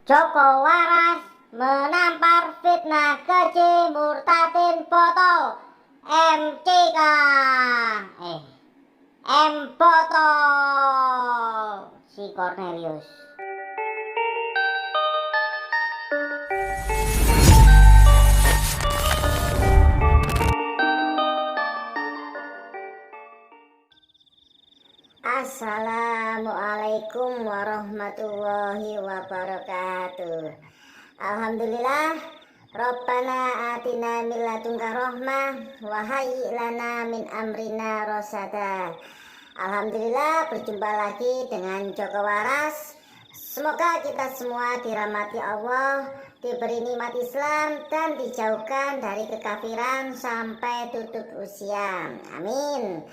Joko Waras menampar fitnah keji murtadin botol MCK M botol si Cornelius. Assalamualaikum warahmatullahi wabarakatuh. Alhamdulillah, Rabbana atina min ladunka rahmah wa hayyi lana min amrina rasada. Alhamdulillah, berjumpa lagi dengan Joko Waras. Semoga kita semua dirahmati Allah, diberi nikmat Islam, dan dijauhkan dari kekafiran sampai tutup usia. Amin.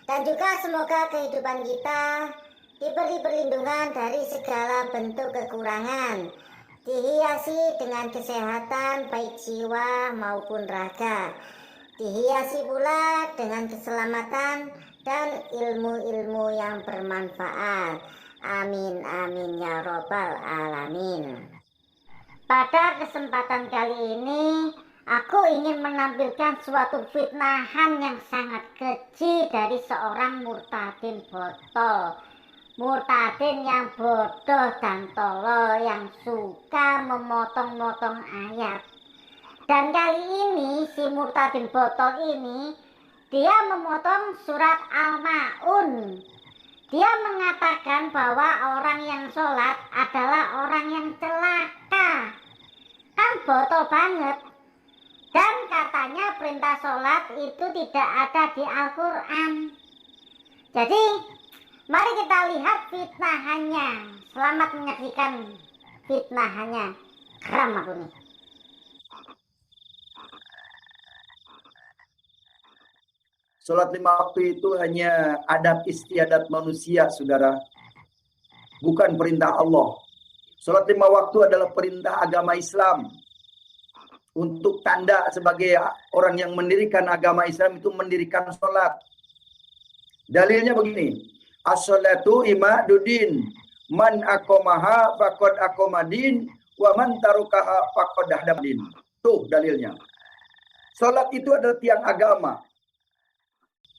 Dan juga semoga kehidupan kita diberi perlindungan dari segala bentuk kekurangan, dihiasi dengan kesehatan baik jiwa maupun raga, dihiasi pula dengan keselamatan dan ilmu-ilmu yang bermanfaat. Amin amin ya robbal alamin. Pada kesempatan kali ini aku ingin menampilkan suatu fitnahan yang sangat keji dari seorang murtadin botol. Murtadin yang bodoh dan tolol, yang suka memotong-motong ayat. Dan kali ini si murtadin botol ini, dia memotong surat Al-Ma'un. Dia mengatakan bahwa orang yang sholat adalah orang yang celaka. Kan botol banget. Dan katanya perintah sholat itu tidak ada di Al-Quran. Jadi mari kita lihat fitnahannya. Selamat menyaksikan fitnahannya. Kram aku nih. Sholat 5 waktu itu hanya adat istiadat manusia, saudara. Bukan perintah Allah. Sholat 5 waktu adalah perintah agama Islam. Untuk tanda sebagai orang yang mendirikan agama Islam itu mendirikan sholat. Dalilnya begini. As-sholatu imaduddin. Man aqomaha faqad aqomadin. Wa man tarukaha faqad hadamdin. Tuh dalilnya. Sholat itu adalah tiang agama.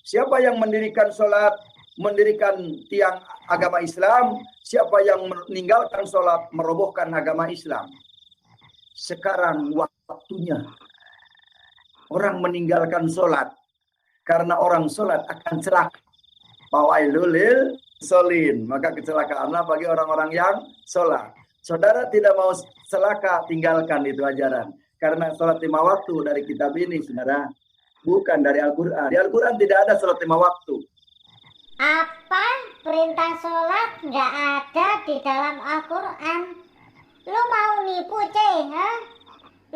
Siapa yang mendirikan sholat, mendirikan tiang agama Islam, siapa yang meninggalkan sholat, merobohkan agama Islam. Sekarang waktunya orang meninggalkan sholat, karena orang sholat akan celaka. Fawailul lil sholin, maka kecelakaanlah bagi orang-orang yang sholat. Saudara tidak mau celaka, tinggalkan itu ajaran. Karena sholat 5 waktu dari kitab ini, saudara. Bukan dari Al-Quran. Di Al-Quran tidak ada sholat 5 waktu. Apa? Perintah sholat nggak ada di dalam Al-Quran? Lu mau nipu, ha?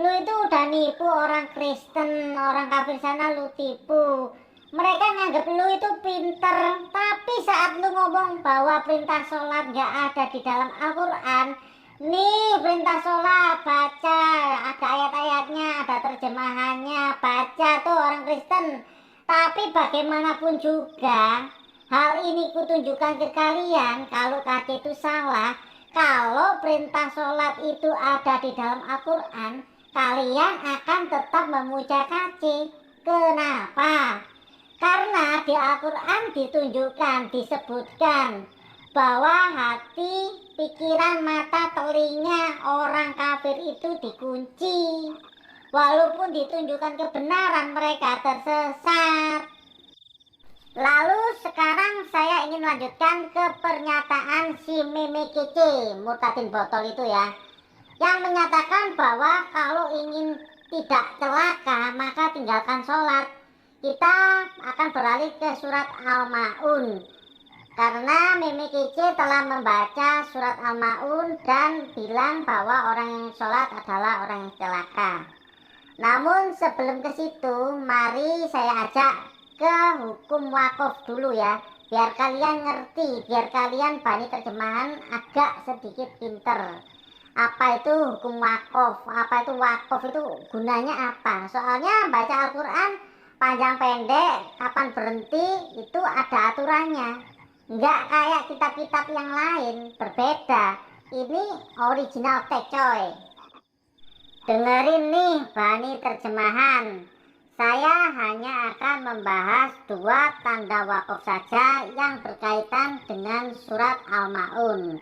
Lu itu udah nipu orang Kristen, orang kafir sana lu tipu. Mereka nganggap lu itu pinter. Tapi saat lu ngomong bahwa perintah sholat nggak ada di dalam Al-Quran, nih perintah sholat, baca, ada ayat-ayatnya, ada terjemahannya, baca tuh orang Kristen. Tapi bagaimanapun juga, hal ini kutunjukkan ke kalian kalau tadi itu salah. Kalau perintah sholat itu ada di dalam Al-Quran, kalian akan tetap memuja kaci. Kenapa? Karena di Al-Quran ditunjukkan, disebutkan bahwa hati, pikiran, mata, telinga orang kafir itu dikunci. Walaupun ditunjukkan kebenaran, mereka tersesat. Lalu sekarang saya ingin lanjutkan ke pernyataan si Meme Kece, murtadin botol itu ya, yang menyatakan bahwa kalau ingin tidak celaka maka tinggalkan sholat. Kita akan beralih ke surat Al-Ma'un. Karena Meme Kece telah membaca surat Al-Ma'un dan bilang bahwa orang yang sholat adalah orang yang celaka. Namun sebelum ke situ, mari saya ajak ke hukum wakaf dulu ya. Biar kalian ngerti, biar kalian bani terjemahan agak sedikit pinter. Apa itu hukum wakaf? Apa itu wakaf, itu gunanya apa? Soalnya baca Al-Quran panjang pendek, kapan berhenti, itu ada aturannya. Nggak kayak kitab-kitab yang lain, berbeda. ini original teks coy. Dengerin nih Bani terjemahan. Saya hanya akan membahas 2 tanda wakaf saja yang berkaitan dengan surat Al-Ma'un.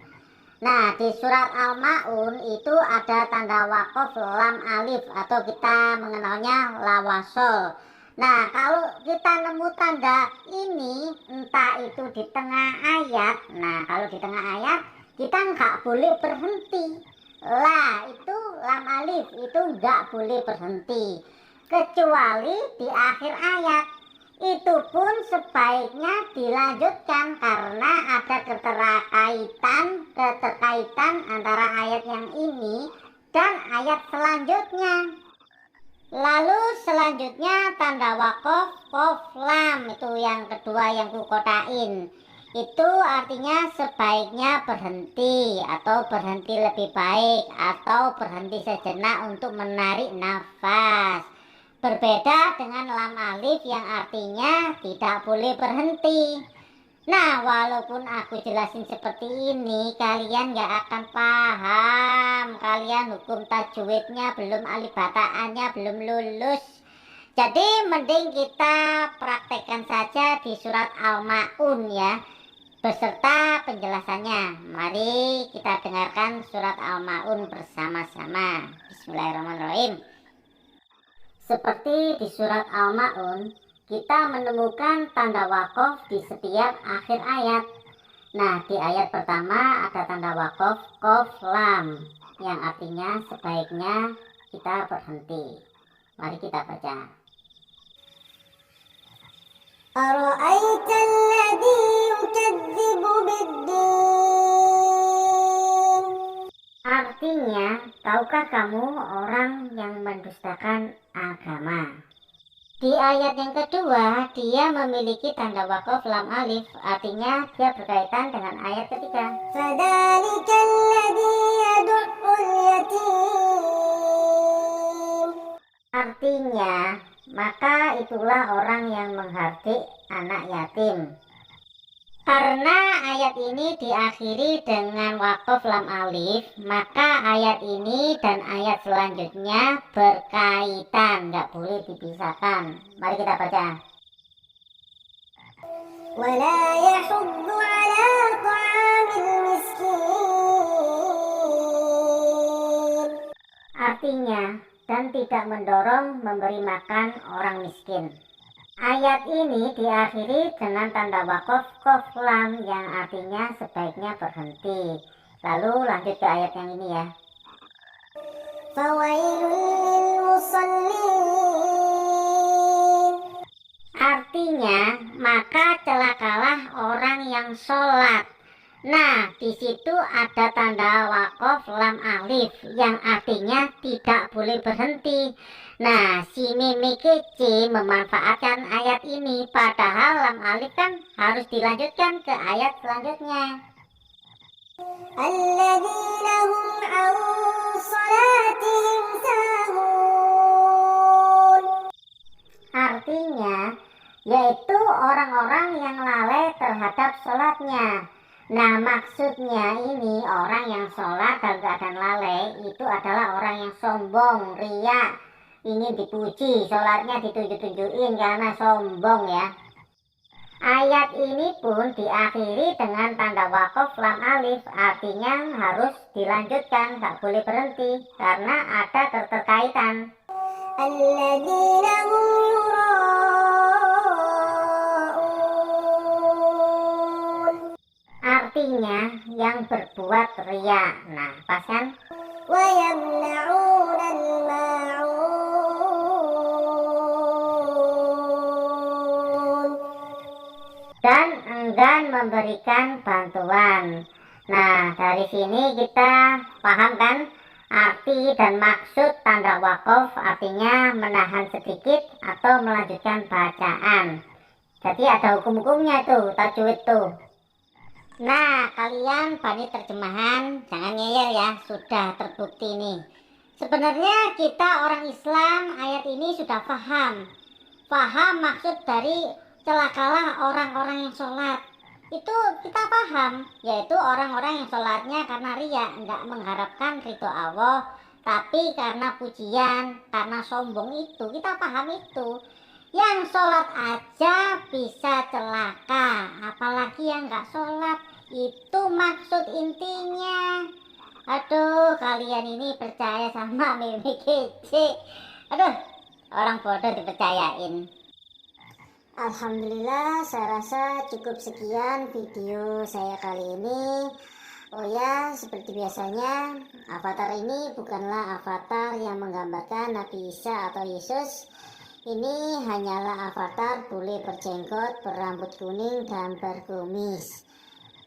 Nah, di surat Al-Ma'un itu ada tanda wakaf lam alif atau kita mengenalnya lawasol. Nah, kalau kita nemu tanda ini, entah itu di tengah ayat. Nah, kalau di tengah ayat kita nggak boleh berhenti. Lah, itu lam alif itu nggak boleh berhenti kecuali di akhir ayat. Itu pun sebaiknya dilanjutkan karena ada keterkaitan antara ayat yang ini dan ayat selanjutnya. Lalu selanjutnya tanda wakaf kof lam, itu yang kedua yang kukotain. Itu artinya sebaiknya berhenti atau berhenti lebih baik atau berhenti sejenak untuk menarik nafas. Berbeda dengan lam alif yang artinya tidak boleh berhenti. Nah, walaupun aku jelasin seperti ini, kalian gak akan paham. Kalian hukum tajwidnya belum, alif bataannya belum lulus. Jadi mending kita praktekkan saja di surat Al-Ma'un ya, beserta penjelasannya. Mari kita dengarkan surat Al-Ma'un bersama-sama. Bismillahirrahmanirrahim. Seperti di surat Al-Ma'un, kita menemukan tanda wakaf di setiap akhir ayat. Nah, di ayat pertama ada tanda wakaf kof lam yang artinya sebaiknya kita berhenti. Mari kita baca. Ara'aital ladzi yukadzibu biddin. Artinya, tahukah kamu orang yang mendustakan agama? Di ayat yang kedua, dia memiliki tanda wakaf lam alif, artinya dia berkaitan dengan ayat ketiga. Fadzalikal ladzi yad'ul yatim. Artinya, maka itulah orang yang menghardik anak yatim. Karena ayat ini diakhiri dengan wakaf lam alif, maka ayat ini dan ayat selanjutnya berkaitan, nggak boleh dipisahkan. Mari kita baca. Wala yahuddu ala ta'amil miskin. Artinya, dan tidak mendorong memberi makan orang miskin. Ayat ini diakhiri dengan tanda wakaf kof lam yang artinya sebaiknya berhenti. Lalu lanjut ke ayat yang ini ya. Fawailul lil musallin. Artinya, maka celakalah orang yang sholat. Nah, di situ ada tanda wakaf lam alif yang artinya tidak boleh berhenti. Nah, si Mimi Kece memanfaatkan ayat ini, padahal lam alif kan harus dilanjutkan ke ayat selanjutnya. Alladzina hum an salatihim sahun. Artinya, yaitu orang-orang yang lalai terhadap sholatnya. Nah, maksudnya ini orang yang sholat dalam keadaan lalai itu adalah orang yang sombong, riya, ingin dipuji, sholatnya ditunjuk-tunjukin karena sombong ya. Ayat ini pun diakhiri dengan tanda wakaf lam alif, artinya harus dilanjutkan, tak boleh berhenti karena ada keterkaitan. Alladzina hum yura'un. Artinya yang berbuat riya. Nah, pas kan? Wa yamna'unal ma'un. Dan enggan memberikan bantuan. Nah, dari sini kita paham kan arti dan maksud tanda wakaf, artinya menahan sedikit atau melanjutkan bacaan. Jadi ada hukum-hukumnya tuh, tajwid tuh. Nah, kalian Bani terjemahan jangan ngeyel ya, sudah terbukti nih. Sebenarnya kita orang Islam ayat ini sudah paham maksud dari celakalah orang-orang yang sholat. itu kita paham, yaitu orang-orang yang sholatnya karena ria, nggak mengharapkan ridho Allah, tapi karena pujian, karena sombong, itu kita paham itu. Yang sholat aja bisa celaka, apalagi yang nggak sholat. Itu maksud intinya. Aduh, kalian ini percaya sama meme kece. Aduh, orang bodoh dipercayain. Alhamdulillah, saya rasa cukup sekian video saya kali ini. Oh ya, seperti biasanya, avatar ini bukanlah avatar yang menggambarkan Nabi Isa atau Yesus. Ini hanyalah avatar bule berjenggot, berambut kuning, dan berkumis.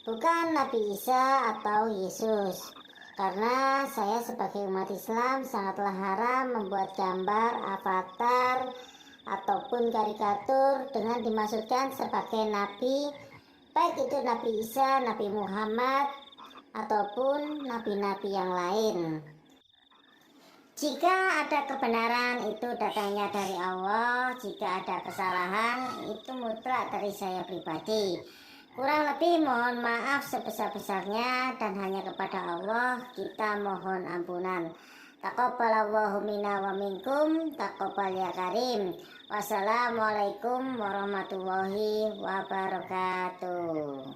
Bukan Nabi Isa atau Yesus. Karena saya sebagai umat Islam sangatlah haram membuat gambar, avatar, ataupun karikatur dengan dimaksudkan sebagai nabi, baik itu Nabi Isa, Nabi Muhammad, ataupun nabi-nabi yang lain. Jika ada kebenaran itu datangnya dari Allah, jika ada kesalahan itu mutlak dari saya pribadi. Kurang lebih mohon maaf sebesar-besarnya, dan hanya kepada Allah kita mohon ampunan. Taqabbalallahu minna wa minkum, taqabbal ya karim. Wassalamualaikum warahmatullahi wabarakatuh.